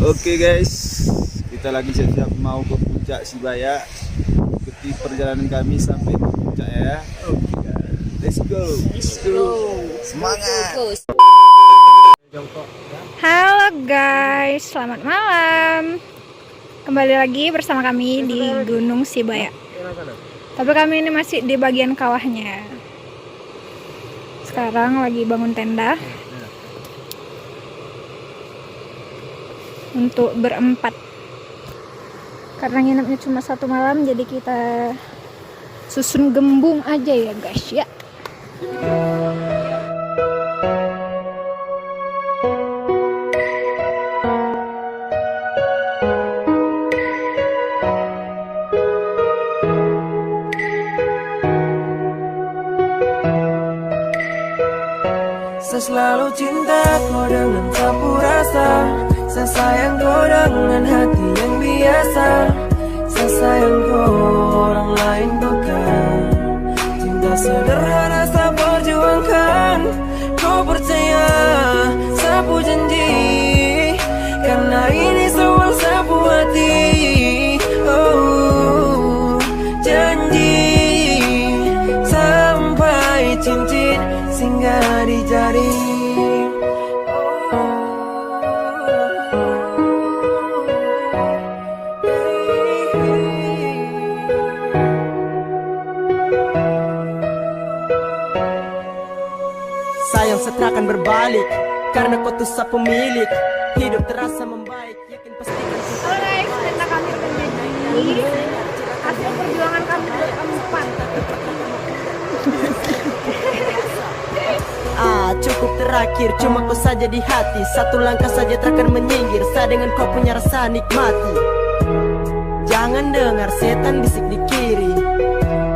Oke guys, kita lagi siap-siap mau ke puncak Sibaya. Ikuti perjalanan kami sampai ke puncak ya. Oke guys, let's go. Semangat. Halo guys, selamat malam. Kembali lagi bersama kami di Gunung Sibaya. Tapi kami ini masih di bagian kawahnya. Sekarang lagi bangun tenda untuk berempat. Karena nginepnya cuma 1 malam, jadi kita susun gembung aja ya guys ya. Saya selalu cinta kau dengan sapu rasa. Saya sayang kau dengan hati yang biasa. Saya sayang kau, orang lain bukan. Cinta sederhana saya perjuangkan. Kau percaya, sapu janji. Karena ini soal sapu hati. Oh, janji. Sampai cincin singgah di jari. Sayang setra akan berbalik karena kau tuh sapu milik. Hidup terasa membaik, yakin pastikan. Halo guys, tenda kami udah jadi. Hasil perjuangan kami berempat. Cukup terakhir, cuma kau saja di hati. Satu langkah saja takkan menyinggir. Saya dengan kau punya rasa nikmati. Jangan dengar setan bisik di kiri.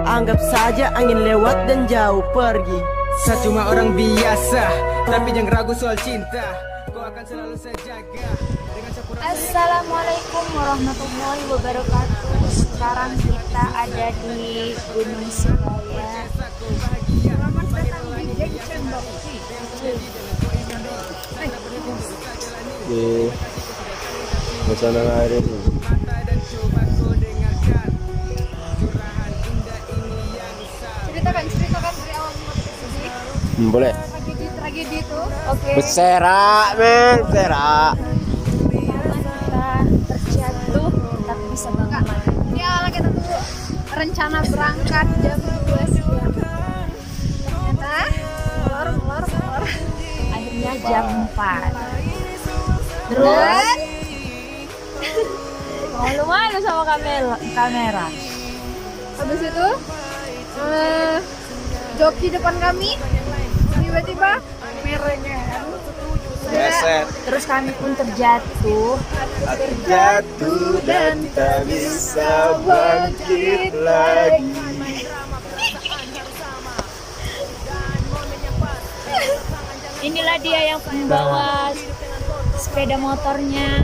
Anggap saja angin lewat dan jauh pergi. Saya cuma orang biasa, tapi jangan ragu soal cinta. Kau akan selalu saya jaga. Assalamualaikum warahmatullahi wabarakatuh. Sekarang kita ada di Gunung Sibaya. Selamat datang di Junction Boxy. Di suasana air ini. Ceritakan dari awal mulai sedih. Boleh. Tragedi itu. Oke. Berserak, men, berserak. Kita terjatuh tapi bisa bangun. Ini awalnya kita tuh rencana berangkat jam 2 siang. Ternyata molor. Akhirnya jam 4. Terus malu-malu sama kamera. Habis itu joki depan kami tiba-tiba merahnya. Terus kami pun terjatuh Dan tak bisa bangkit lagi. Inilah dia yang membawa sepeda motornya.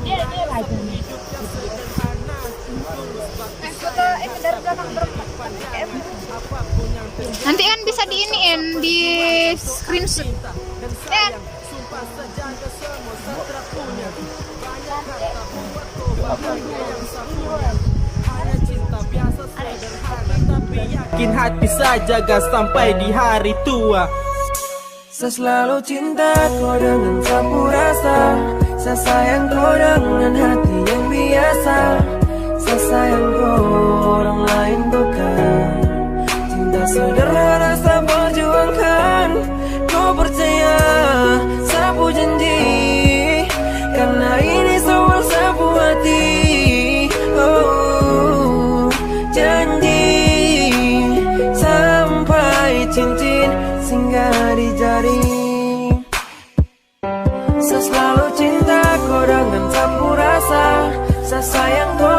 Dia lagi nih. Foto dari belakang berempat. Nanti kan bisa diiniin di screenshot. Yakin hati saya jaga sampai di hari tua. Saya selalu cinta kau dengan sapu rasa. Saya sayang kau dengan hati yang biasa. Saya sayang kau, orang lain bukan. Cinta sederhana saya perjuangkan. Kau percaya, sapu janji. Karena ini soal sapu hati. Oh, janji. Sampai cincin singgah di jari. Saya selalu cinta kau dengan sapu rasa. Saya sayang kau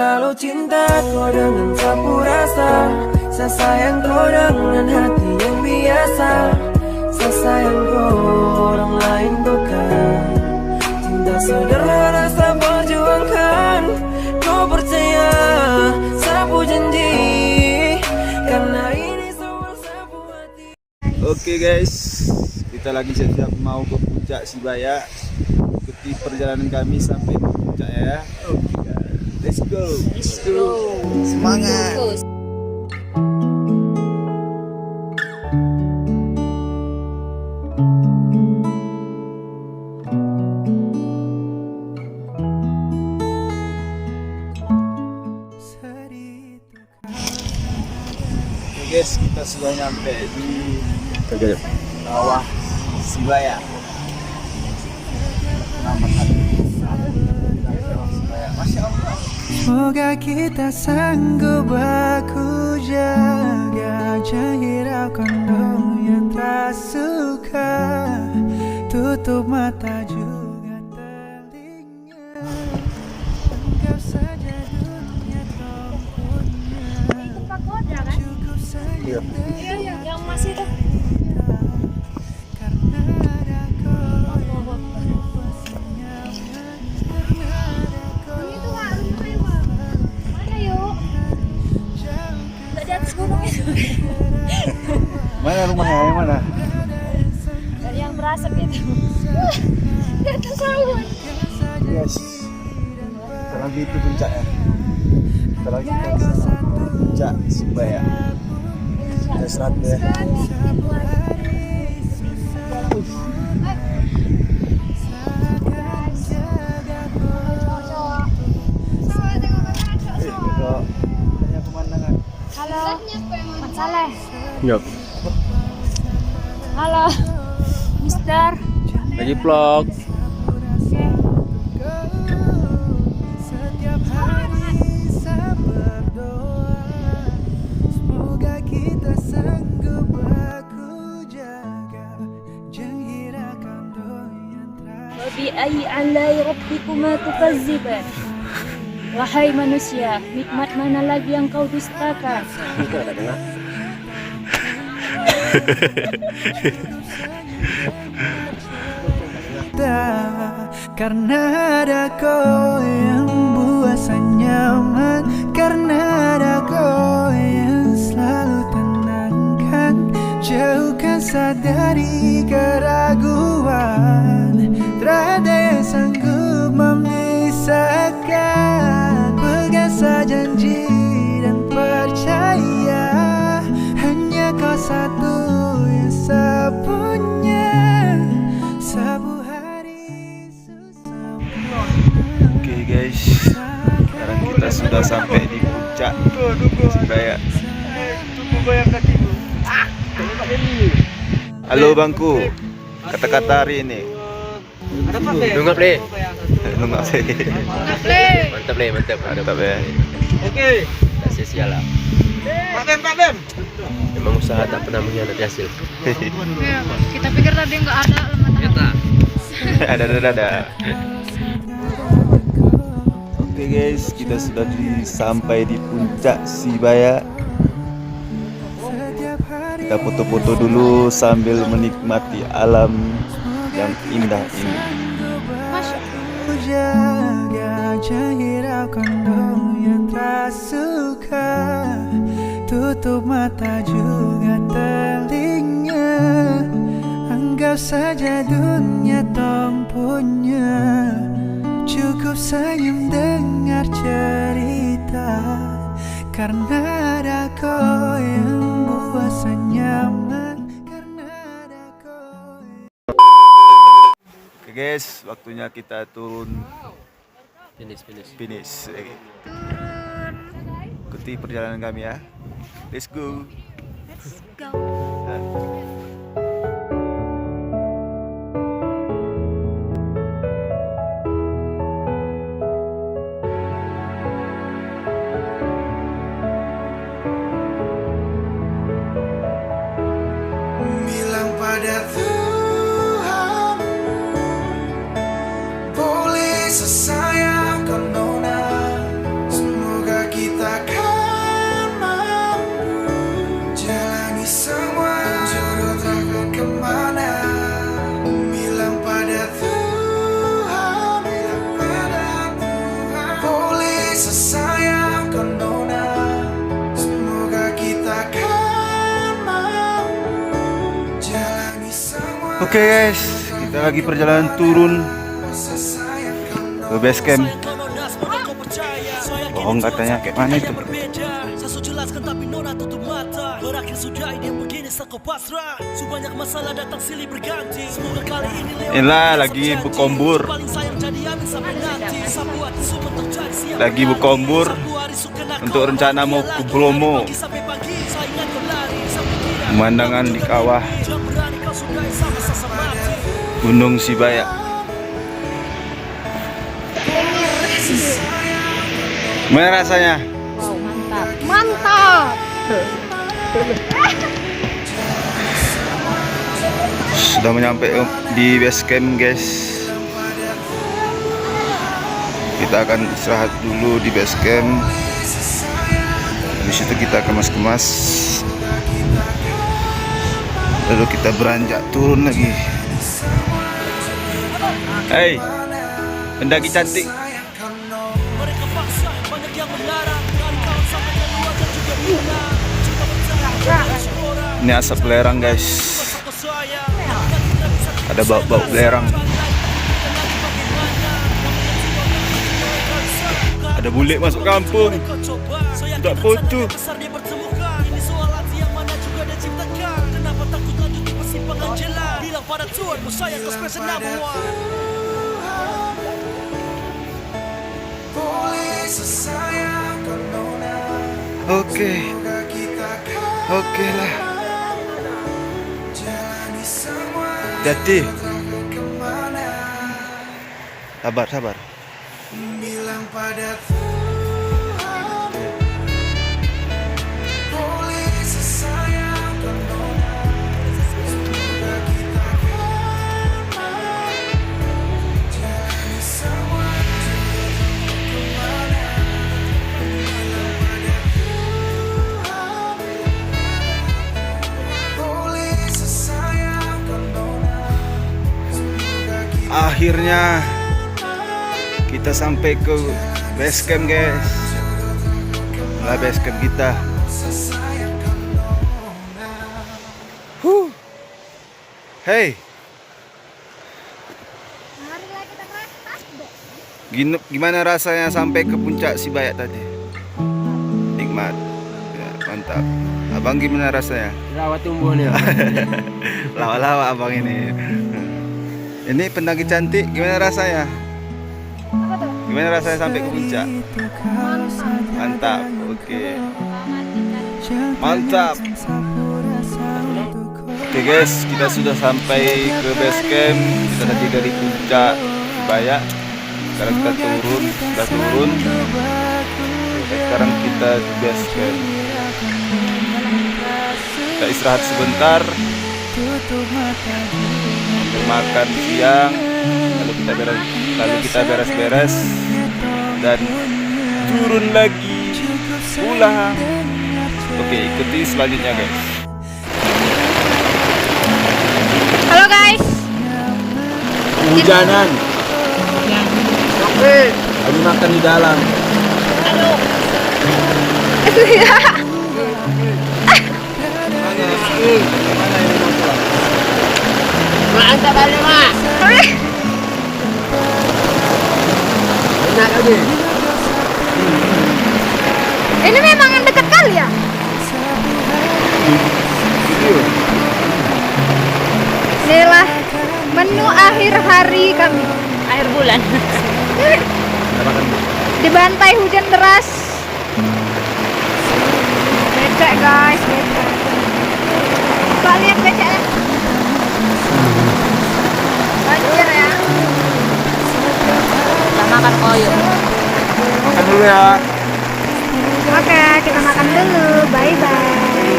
selalu cinta kau dengan sapu rasa. Saya sayang kau dengan hati yang biasa. Saya sayang kau orang lain bukan. Cinta sederhana saya perjuangkan. Kau percaya sapu janji. Karena ini semua sapu hati. Oke guys, kita lagi siap-siap mau ke puncak Sibaya. Ikuti perjalanan kami sampai ke puncak ya. Oke, let's go. Semangat. Oke guys, kita sudah nyampe di bawah Sibaya. Masya Allah. Semoga kita sanggup aku jaga. Jangan hiraukan dunia tak suka. Tutup mata juga telinga. Anggap saja dunia tempuhnya. Cukup saja yang masih tuh. karena ada kau yang membuat senyaman. Karena ada kau Mana yuk? Nggak di atas gunung itu. Mana rumahnya? Yang mana? Dari yang berasap itu. Di atas awan. Yes. Kita lagi itu puncaknya. Kita lagi ke puncak Sibaya. Ada serat ya. Banyak pemandangan. Halo, Mas Saleh. Yuk, Halo, Mister. lagi vlog. Setiap hari saya berdoa. Semoga kita sanggup aku jaga. Jangan hiraukan dunia Wabi'ayyi alai rabbikuma tukazziban. Wahai manusia, nikmat mana lagi yang kau dustakan? karena ada kau yang buat saya nyaman. Karena ada kau yang selalu tenangkan. Jauhkan saya dari keraguan. Tiada yang sanggup memisahkan. Pegang saja janji dan percaya. Hanya kau satu yang saya punya. Sabu hari susah. Oke guys, sekarang kita sudah sampai di puncak Sibaya. Halo bangku, kata-kata hari ini. Nunggap le. Nunggap sih. Mantap le, mantap. Mantap ya. Tak sia-sia lah. Memang usaha tak pernah mengkhianati hasil. Kita pikir tadi nggak ada lemah. Ada. Oke guys, kita sudah sampai di puncak Sibaya. Kita foto-foto dulu sambil menikmati alam yang indah ini. Jaga jangan hiraukan dunia tak suka. Tutup mata juga telinga. Anggap saja dunia tong punya. Cukup senyum dengar cerita. Karena ada kau yang buat saya nyaman. Karena ada kau yang... Oke guys, waktunya kita turun finish. Ikuti perjalanan kami ya. Let's go. Bilang pada Tuhan, boleh sesayang kau nona. Semua Oke guys, kita lagi perjalanan turun ke base camp. Bohong katanya, kayak mana itu? Inilah lagi berkombur. Lagi berkombur untuk rencana mau ke Bromo. Pemandangan di kawah Gunung Sibaya. Gimana rasanya? Wow, mantap. Mantap. Sudah menyampai di base camp guys. Kita akan istirahat dulu di base camp. Di situ kita kemas-kemas. Lalu kita beranjak turun lagi. Hei, pendaki cantik. Ini asap belerang guys. Ada bau-bau belerang. Ada bule masuk kampung. Tak foto. Oke lah. Jadi sabar. Akhirnya kita sampai ke base camp guys. Lah base camp kita. Hey. Gimana rasanya sampai ke puncak Sibaya tadi? Nikmat. Ya, mantap. Abang gimana rasanya? Rawat tumbuhnya. Lawa-lawa abang ini. Ini pendaki cantik, gimana rasanya? Gimana rasanya sampai ke puncak? Mantap, oke. Mantap. Oke guys, kita sudah sampai ke base camp. Kita tadi dari puncak Sibaya. Sekarang kita sudah turun. Sekarang kita di base camp. Kita istirahat sebentar. Makan siang, lalu kita beres-beres dan turun lagi pulang. Oke, ikuti selanjutnya guys. Halo guys. Hujanan. Oke, lagi makan di dalam. Mantap kali mak. Enak aja. Ini memang yang dekat kali ya? Inilah menu akhir hari kami. Akhir bulan. Dibantai hujan deras. Becek guys, becek. Coba lihat beceknya. Banjir ya. Kita makan koyo. Makan dulu ya. Oke, kita makan dulu. Bye bye.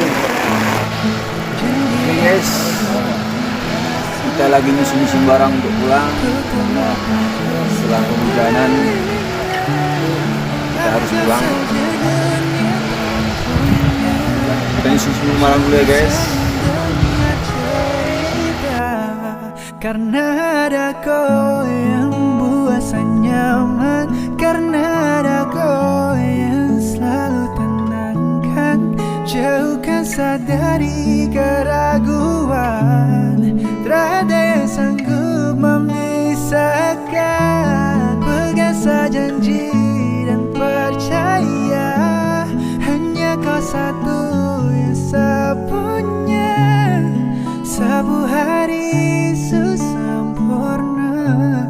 Oke guys, kita lagi nyusun barang untuk pulang. Setelah kehujanan, kita harus pulang. Kita nyusun barang dulu ya guys. Karena ada kau yang buat saya nyaman, karena ada kau yang selalu tenangkan, jauhkan saya dari keraguan. Terada sanggup memisahkan. Pegang saja janji dan percaya, hanya kau satu yang saya punya. Sabu hari sempurna,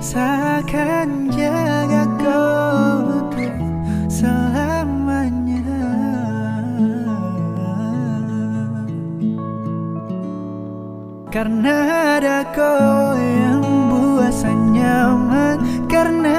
saya akan jaga kau untuk selamanya. Karena ada kau yang buat saya nyaman, karena